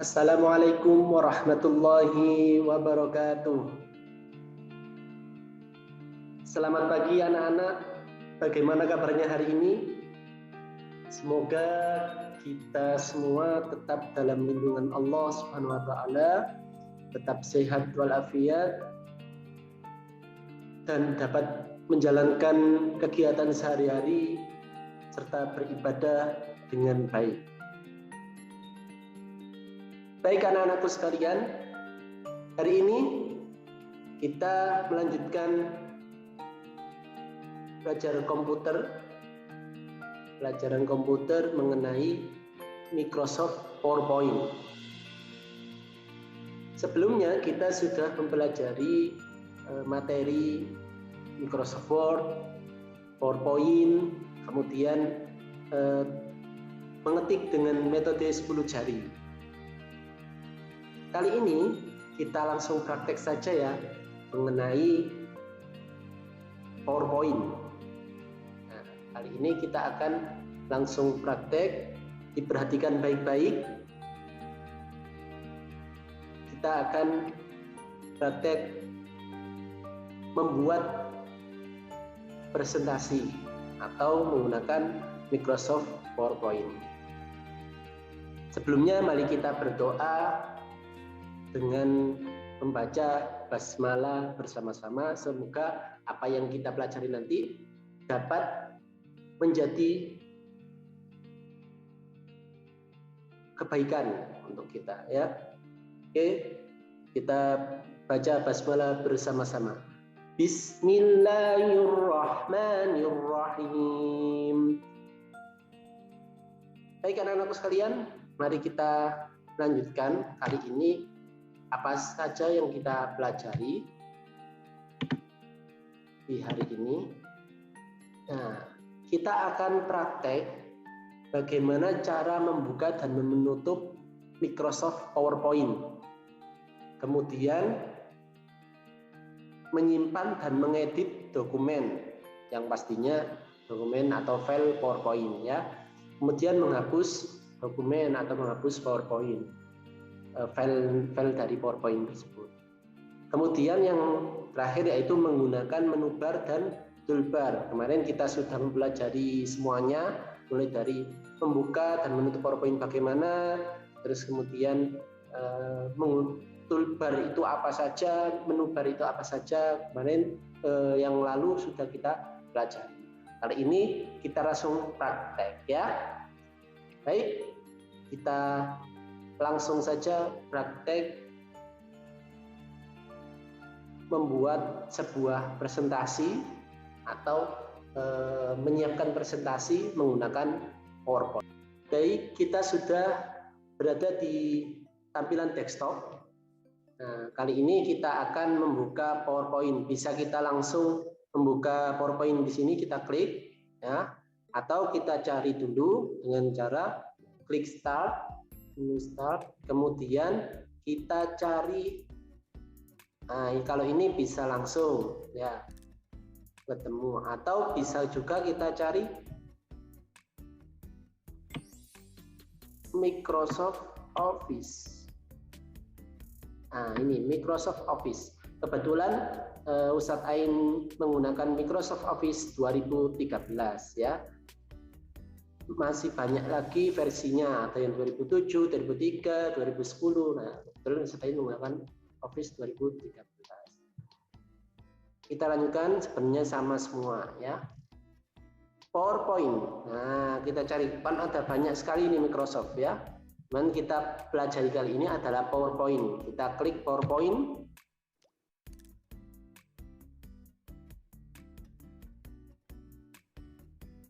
Assalamualaikum warahmatullahi wabarakatuh. Selamat pagi anak-anak. Bagaimana kabarnya hari ini? Semoga kita semua tetap dalam lindungan Allah Subhanahu wa taala, tetap sehat walafiat dan dapat menjalankan kegiatan sehari-hari serta beribadah dengan baik. Baik anak-anakku sekalian, hari ini kita melanjutkan pelajaran komputer mengenai Microsoft PowerPoint. Sebelumnya kita sudah mempelajari materi Microsoft Word, PowerPoint, kemudian mengetik dengan metode 10 jari. Kali ini kita langsung praktek saja ya mengenai PowerPoint. Nah, kali ini kita akan langsung praktek, diperhatikan baik-baik. Kita akan praktek membuat presentasi atau menggunakan Microsoft PowerPoint. Sebelumnya mari kita berdoa dengan membaca basmalah bersama-sama. Semoga apa yang kita pelajari nanti dapat menjadi kebaikan untuk kita ya. Oke, kita baca basmalah bersama-sama. Bismillahirrahmanirrahim. Baik anak-anakku sekalian, mari kita lanjutkan. Kali ini apa saja yang kita pelajari di hari ini. Nah, kita akan praktek bagaimana cara membuka dan menutup Microsoft PowerPoint. Kemudian menyimpan dan mengedit dokumen, yang pastinya dokumen atau file PowerPoint ya. Kemudian menghapus dokumen atau menghapus PowerPoint. File dari PowerPoint tersebut. Kemudian yang terakhir yaitu menggunakan menu bar dan toolbar. Kemarin kita sudah mempelajari semuanya, mulai dari membuka dan menutup PowerPoint bagaimana, terus kemudian toolbar itu apa saja, menu bar itu apa saja. Kemarin yang lalu sudah kita pelajari. Kali ini kita langsung praktek ya. Baik, kita langsung saja praktek membuat sebuah presentasi atau menyiapkan presentasi menggunakan PowerPoint. Baik, kita sudah berada di tampilan desktop. Nah, kali ini kita akan membuka PowerPoint. Bisa kita langsung membuka PowerPoint di sini, kita klik ya, atau kita cari dulu dengan cara klik start, kemudian kita cari. Nah, kalau ini bisa langsung ya ketemu, atau bisa juga kita cari Microsoft Office. Nah, ini Microsoft Office. Kebetulan Ustadz Ain menggunakan Microsoft Office 2013 ya. Masih banyak lagi versinya, ada yang 2007, 2003, 2010. Nah, terus Ustadz Ain menggunakan Office 2013. Kita lanjutkan, sebenarnya sama semua ya. PowerPoint. Nah, kita cari, kan ada banyak sekali ini Microsoft ya. Dan kita pelajari kali ini adalah PowerPoint. Kita klik PowerPoint.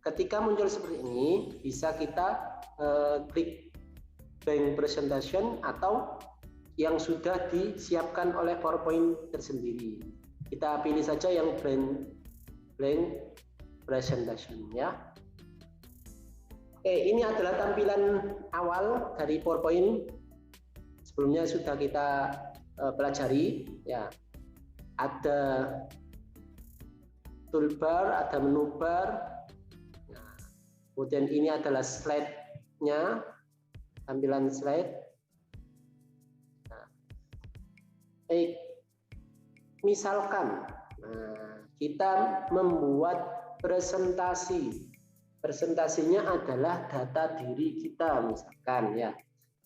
Ketika muncul seperti ini, bisa kita klik blank presentation atau yang sudah disiapkan oleh PowerPoint tersendiri. Kita pilih saja yang blank presentation ya. Oke, ini adalah tampilan awal dari PowerPoint. Sebelumnya sudah kita pelajari ya. Ada toolbar, ada menu bar. Nah, kemudian ini adalah slide-nya, tampilan slide. Misalkan kita membuat presentasi. Presentasinya adalah data diri kita, misalkan ya,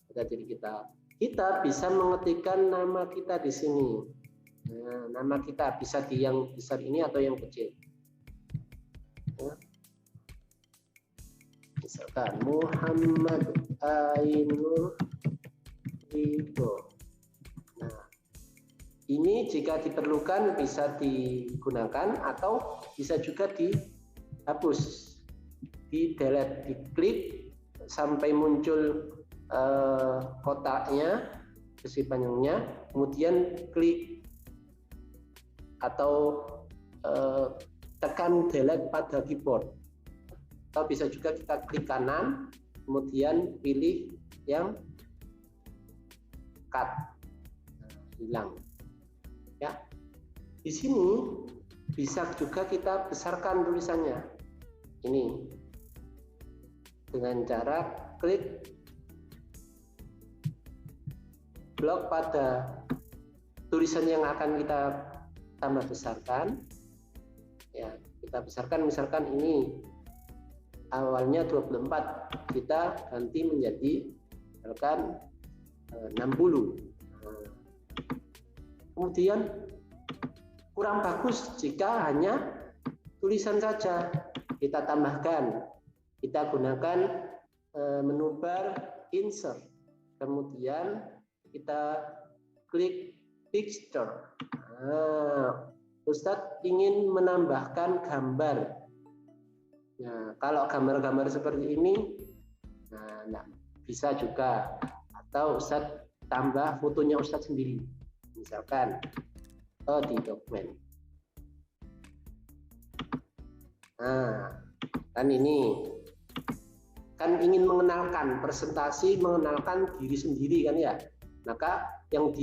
data diri kita. Kita bisa mengetikkan nama kita di sini. Nah, nama kita bisa di yang besar ini atau yang kecil. Ya. Misalkan Muhammad Ainur Ridho. Nah, ini jika diperlukan bisa digunakan atau bisa juga dihapus, di delete, diklik sampai muncul kotaknya, garis panjangnya, kemudian klik atau tekan delete pada keyboard, atau bisa juga kita klik kanan kemudian pilih yang cut, hilang ya. Di sini bisa juga kita besarkan tulisannya ini dengan cara klik blok pada tulisan yang akan kita tambah besarkan ya. Kita besarkan, misalkan ini awalnya 24, kita ganti menjadi misalkan 60. Kemudian kurang bagus jika hanya tulisan saja, kita tambahkan, kita gunakan menu bar insert, kemudian kita klik picture. Ustadz ingin menambahkan gambar. Nah, kalau gambar-gambar seperti ini, nah, bisa juga. Atau Ustadz tambah fotonya Ustadz sendiri, misalkan di dokumen. Nah, kan ini kan ingin mengenalkan presentasi, mengenalkan diri sendiri kan ya. Maka yang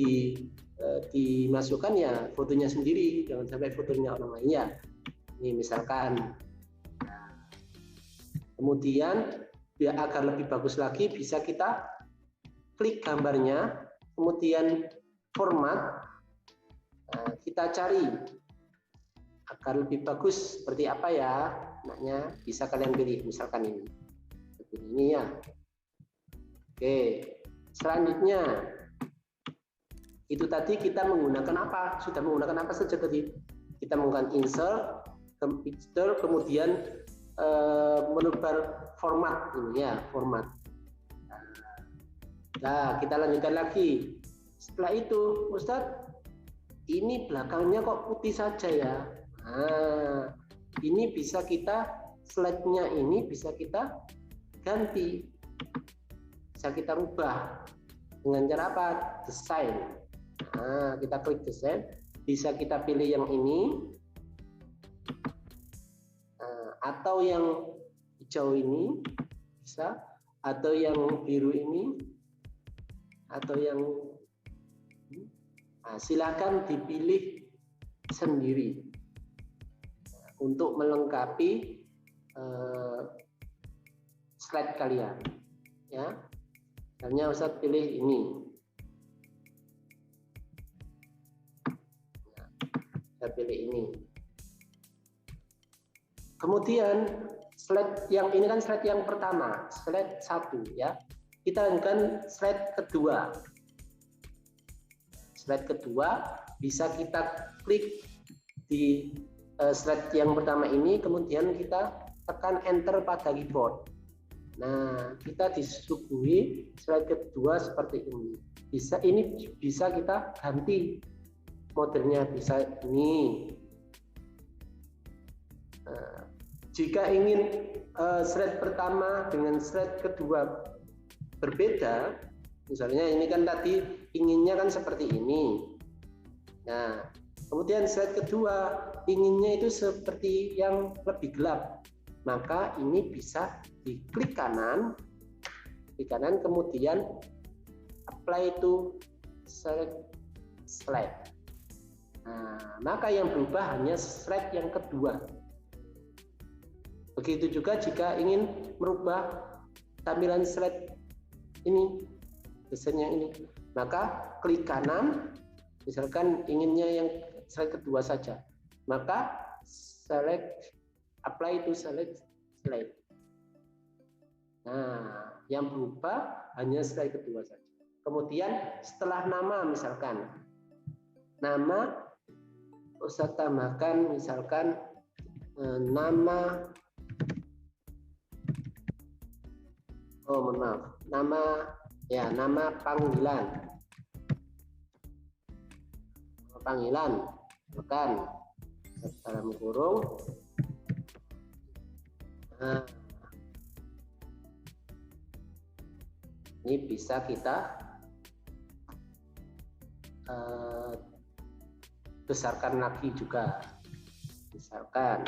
dimasukkan ya fotonya sendiri, jangan sampai fotonya orang lainnya. Ini misalkan. Kemudian biar agar lebih bagus lagi bisa kita klik gambarnya, kemudian format, kita cari agar lebih bagus seperti apa ya, anaknya bisa kalian pilih, misalkan ini, seperti ini ya. Oke, selanjutnya itu tadi kita menggunakan apa? Sudah menggunakan apa saja tadi? Kita menggunakan insert, picture, kemudian menubar format ini ya, format. Nah, kita lanjutkan lagi. Setelah itu, Ustadz, ini belakangnya kok putih saja ya. Nah, ini bisa kita slide-nya ini bisa kita ganti, bisa kita rubah dengan cara apa? Desain. Nah, kita klik desain, bisa kita pilih yang ini. Atau yang hijau ini bisa, atau yang biru ini, atau yang silakan dipilih sendiri untuk melengkapi slide kalian ya. Misalnya Ustadz pilih ini, saya pilih ini. Kemudian slide yang ini kan slide yang pertama, slide 1 ya. Kita lanjutkan slide kedua. Slide kedua bisa kita klik di slide yang pertama ini, kemudian kita tekan enter pada keyboard. Nah, kita disuguhi slide kedua seperti ini. Ini bisa kita ganti modelnya, bisa ini. Nah, jika ingin slide pertama dengan slide kedua berbeda, misalnya ini kan tadi inginnya kan seperti ini. Nah, kemudian slide kedua inginnya itu seperti yang lebih gelap, maka ini bisa diklik kanan, kemudian apply to slide. Nah, maka yang berubah hanya slide yang kedua. Begitu juga jika ingin merubah tampilan slide ini, desainnya ini, maka klik kanan, misalkan inginnya yang slide kedua saja, maka select apply to select slide. Nah, yang berubah hanya slide kedua saja. Kemudian setelah nama, misalkan nama Ustaz tambahkan misalkan nama, nama panggilan, bukan dalam kurung. Nah, ini bisa kita besarkan lagi juga. Misalkan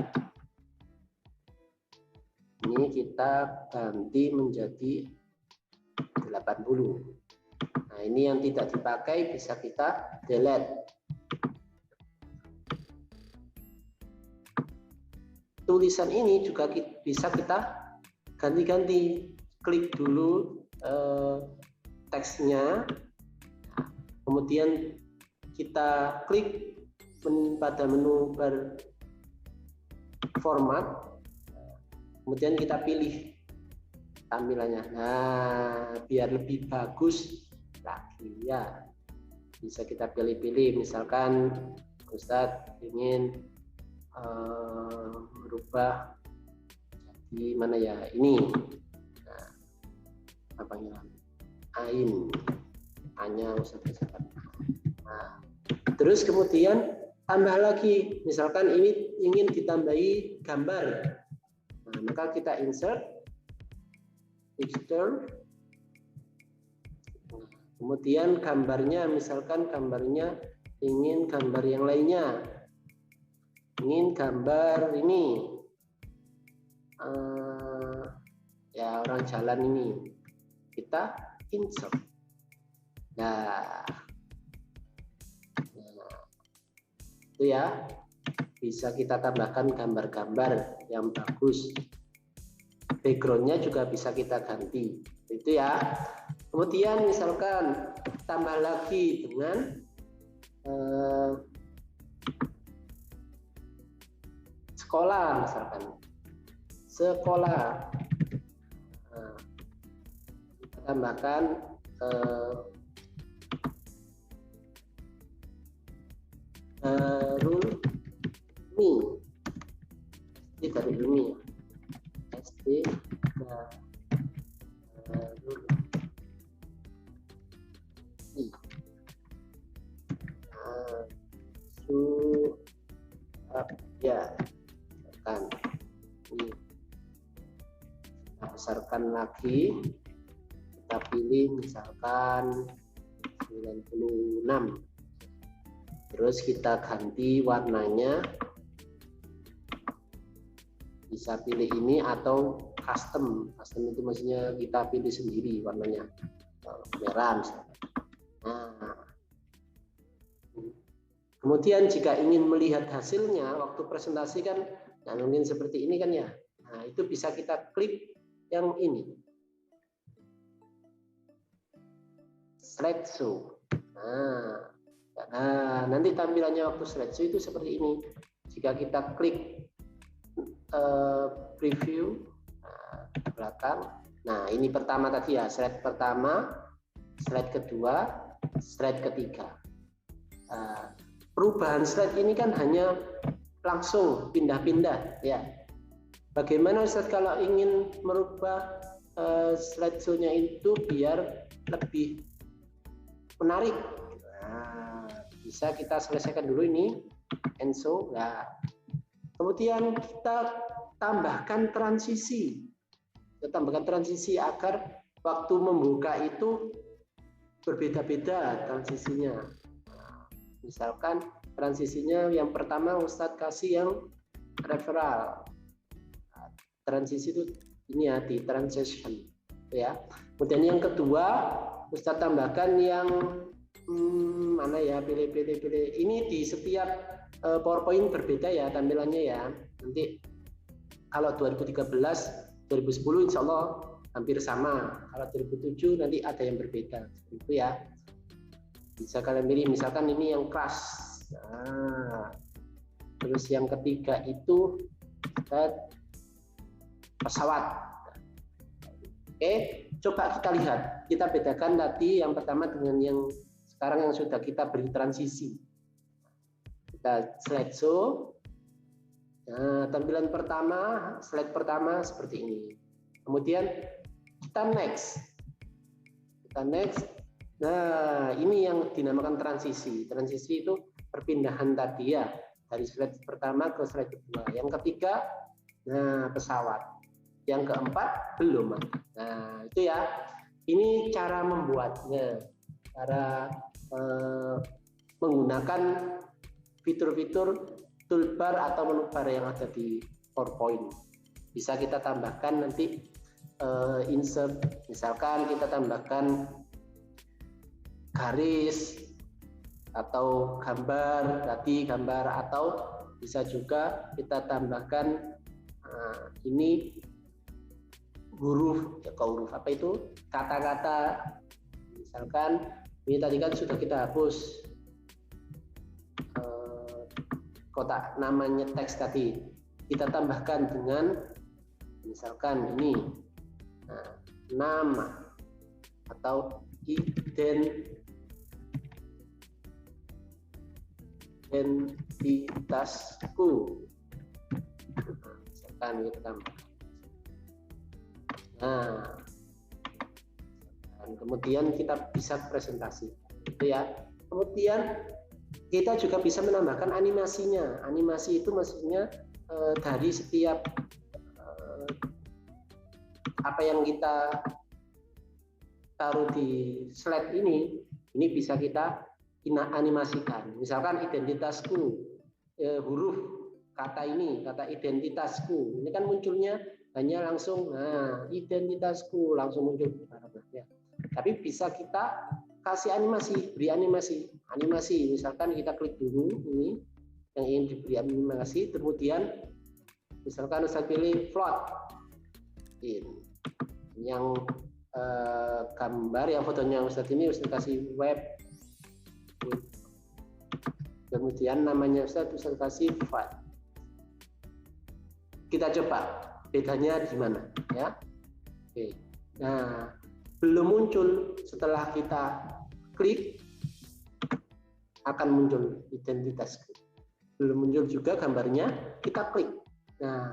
ini kita ganti menjadi 80. Nah, ini yang tidak dipakai bisa kita delete. Tulisan ini juga bisa kita ganti-ganti. Klik dulu teksnya, kemudian kita klik pada menu format, kemudian kita pilih tampilannya. Nah, biar lebih bagus lagi ya, bisa kita pilih-pilih. Misalkan Ustadz ingin merubah di mana ya, ini panggilan Ain, hanya Ustadz. Nah, terus kemudian tambah lagi, misalkan ini ingin ditambahi gambar. Nah, maka kita insert picture, kemudian gambarnya, misalkan gambarnya ingin gambar yang lainnya, ingin gambar ini ya orang jalan ini, kita insert. Nah, itu ya, bisa kita tambahkan gambar-gambar yang bagus. Backgroundnya juga bisa kita ganti, itu ya. Kemudian misalkan tambah lagi dengan sekolah, misalkan sekolah. Nah, kita tambahkan Rumi, ini dari Rumi, SD ya kan, ini kita besarkan lagi, kita pilih misalkan 96, terus kita ganti warnanya, bisa pilih ini atau custom itu maksudnya kita pilih sendiri warnanya, merah misalnya. Nah, kemudian jika ingin melihat hasilnya waktu presentasi kan, nah mungkin seperti ini kan ya. Nah, itu bisa kita klik yang ini, slideshow. Nah, nanti tampilannya waktu slideshow itu seperti ini. Jika kita klik preview ke belakang, nah ini pertama tadi ya, slide pertama, slide kedua, slide ketiga. Perubahan slide ini kan hanya langsung pindah-pindah ya. Bagaimana Ustaz kalau ingin merubah slideshow-nya itu biar lebih menarik? Nah, bisa kita selesaikan dulu ini enso. Nah, kemudian kita tambahkan transisi. Kita tambahkan transisi agar waktu membuka itu berbeda-beda transisinya. Nah, misalkan transisinya yang pertama Ustadz kasih yang referral. Nah, transisi itu ini ya, di transition ya. Kemudian yang kedua Ustadz tambahkan yang mana ya, pilih. Ini di setiap PowerPoint berbeda ya tampilannya ya. Nanti kalau 2013, 2010 insya Allah hampir sama. Kalau 2007 nanti ada yang berbeda. Seperti itu ya. Bisa kalian pilih, misalkan ini yang crush. Nah, terus yang ketiga itu pesawat. Oke, coba kita lihat. Kita bedakan tadi yang pertama dengan yang sekarang yang sudah kita beri transisi. Kita slideshow. Nah, tampilan pertama, slide pertama seperti ini. Kemudian kita next. Nah, ini yang dinamakan transisi. Transisi itu perpindahan tadi ya, dari slide pertama ke slide kedua. Yang ketiga, nah pesawat. Yang keempat belum. Nah, itu ya. Ini cara membuatnya. Cara menggunakan fitur-fitur toolbar atau menu bar yang ada di PowerPoint. Bisa kita tambahkan nanti insert, misalkan kita tambahkan garis atau gambar, atau bisa juga kita tambahkan ini huruf apa itu, kata-kata. Misalkan ini tadi kan sudah kita hapus kotak namanya teks tadi, kita tambahkan dengan misalkan ini nama atau identitasku, misalkan kita tambah. Nah, dan kemudian kita bisa presentasi, itu ya. Kemudian kita juga bisa menambahkan animasinya. Animasi itu maksudnya dari setiap apa yang kita taruh di slide ini bisa kita animasikan. Misalkan identitasku, huruf kata ini, kata identitasku. Ini kan munculnya hanya langsung, nah identitasku langsung muncul paragrafnya. Tapi bisa kita kasih animasi, beri animasi. Misalkan kita klik dulu ini yang ingin diberi animasi, kemudian misalkan saya pilih float, yang gambar yang fotonya Ustadz ini Ustadz kasih web, kemudian namanya Ustadz kasih file. Kita coba bedanya di mana ya. Oke. Nah, belum muncul, setelah kita klik akan muncul identitas. Belum muncul juga gambarnya, kita klik. Nah,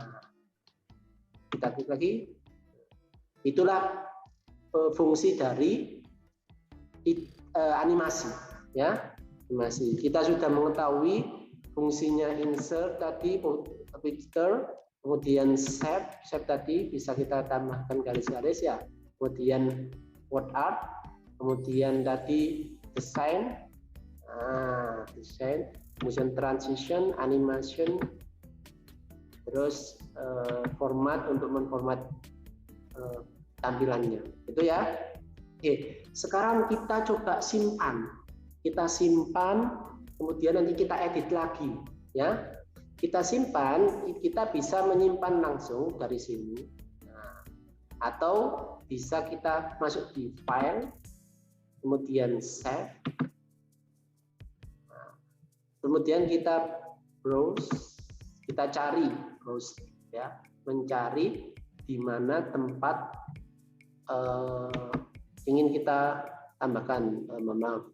kita klik lagi. Itulah fungsi dari animasi ya. Animasi. Kita sudah mengetahui fungsinya insert tadi, picture, kemudian save tadi bisa kita tambahkan garis-garis ya. Kemudian word art, kemudian tadi design, kemudian transition, animation, terus format untuk memformat tampilannya, itu ya. Oke, sekarang kita coba simpan. Kita simpan, kemudian nanti kita edit lagi, ya. Kita simpan, kita bisa menyimpan langsung dari sini, atau bisa kita masuk di file, kemudian save, kemudian kita browse, kita cari, browse, ya, mencari di mana tempat ingin kita tambahkan, maaf.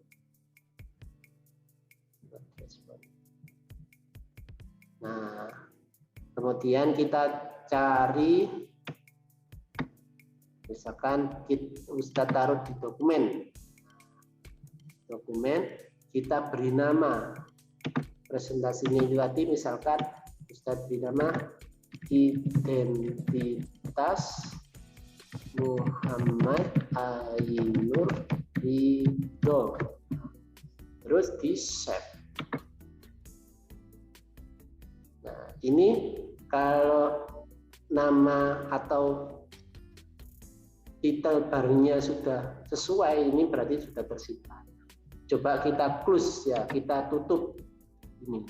Nah, kemudian kita cari, misalkan Ustadz taruh di dokumen, kita beri nama presentasinya tadi, misalkan Ustadz beri nama identitas Muhammad Ainur Ridho, terus di save. Nah, ini kalau nama atau titel barunya sudah sesuai, ini berarti sudah tersimpan. Coba kita close ya, kita tutup ini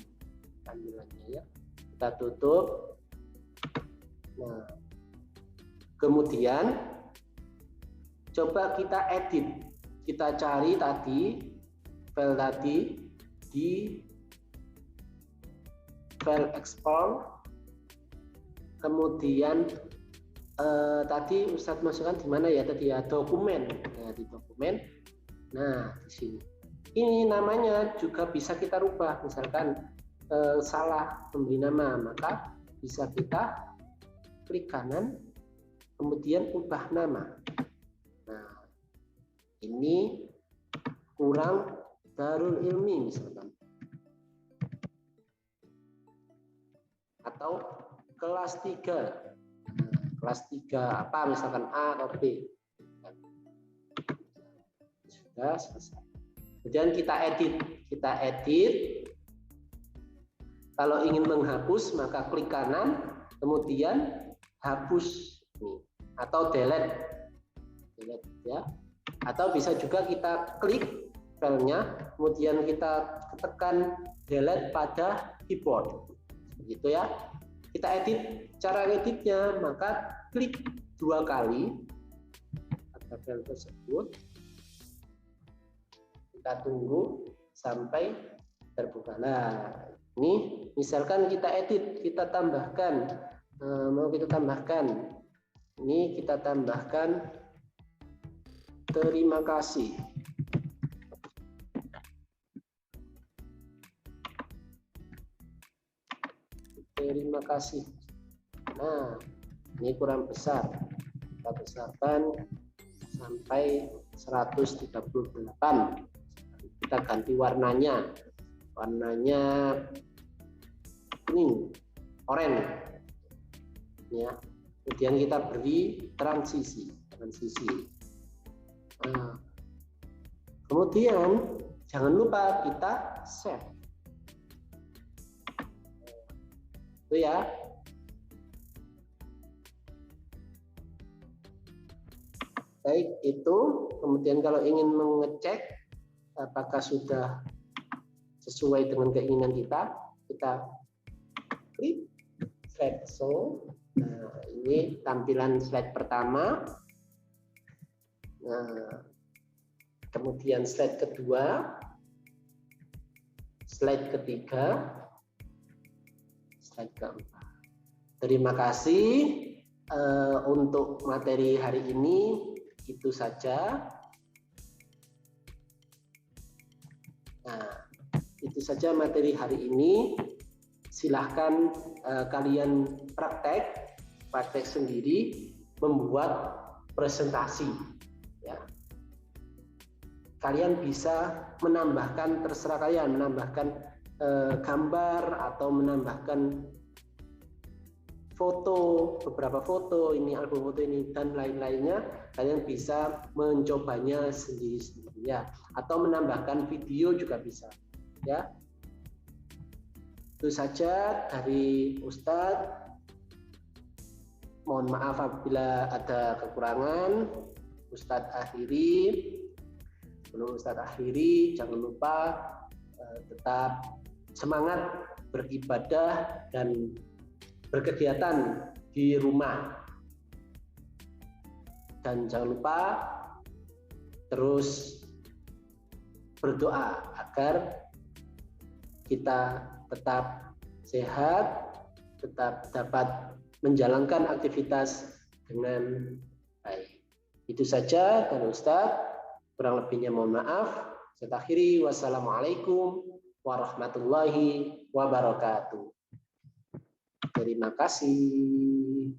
tampilannya ya, kita tutup. Nah, kemudian coba kita edit, kita cari tadi file tadi di file export, kemudian tadi Ustadz masukkan di mana ya tadi ya, dokumen. Nah, di dokumen. Nah, di sini. Ini namanya juga bisa kita rubah, misalkan salah memberi nama, maka bisa kita klik kanan, kemudian ubah nama. Nah, ini kurang Darul Ilmi misalkan. Atau kelas 3. Kelas 3 apa misalkan A atau B. Sudah selesai. Kemudian kita edit. Kalau ingin menghapus maka klik kanan, kemudian hapus nih, atau delete ya. Atau bisa juga kita klik filenya, kemudian kita tekan delete pada keyboard. Begitu ya. Kita edit, cara editnya maka klik 2 kali pada file tersebut. Kita tunggu sampai terbuka. Nah, ini misalkan kita edit, kita tambahkan, mau kita tambahkan, ini kita tambahkan terima kasih. Terima kasih. Nah, ini kurang besar. Kita besarkan sampai 138. Kita ganti warnanya. Warnanya kuning, oranye. Ya. Kemudian kita beri transisi. Nah, kemudian jangan lupa kita save. Itu ya. Baik, itu. Kemudian kalau ingin mengecek apakah sudah sesuai dengan keinginan kita klik slide show. Nah, ini tampilan slide pertama. Nah, kemudian slide kedua, slide ketiga, slide keempat. Terima kasih untuk materi hari ini, itu saja. Nah, itu saja materi hari ini. Silahkan kalian praktek sendiri membuat presentasi. Ya. Kalian bisa menambahkan, terserah kalian, menambahkan gambar atau menambahkan foto, beberapa foto, ini album foto ini dan lain-lainnya. Kalian bisa mencobanya sendiri-sendiri ya, atau menambahkan video juga bisa ya. Itu saja dari Ustadz. Mohon maaf apabila ada kekurangan. Ustadz akhiri. Sebelum Ustadz akhiri, jangan lupa tetap semangat beribadah dan berkegiatan di rumah. Dan jangan lupa terus berdoa agar kita tetap sehat, tetap dapat menjalankan aktivitas dengan baik. Itu saja dari Ustadz. Kurang lebihnya mohon maaf. Saya akhiri. Wassalamualaikum warahmatullahi wabarakatuh. Terima kasih.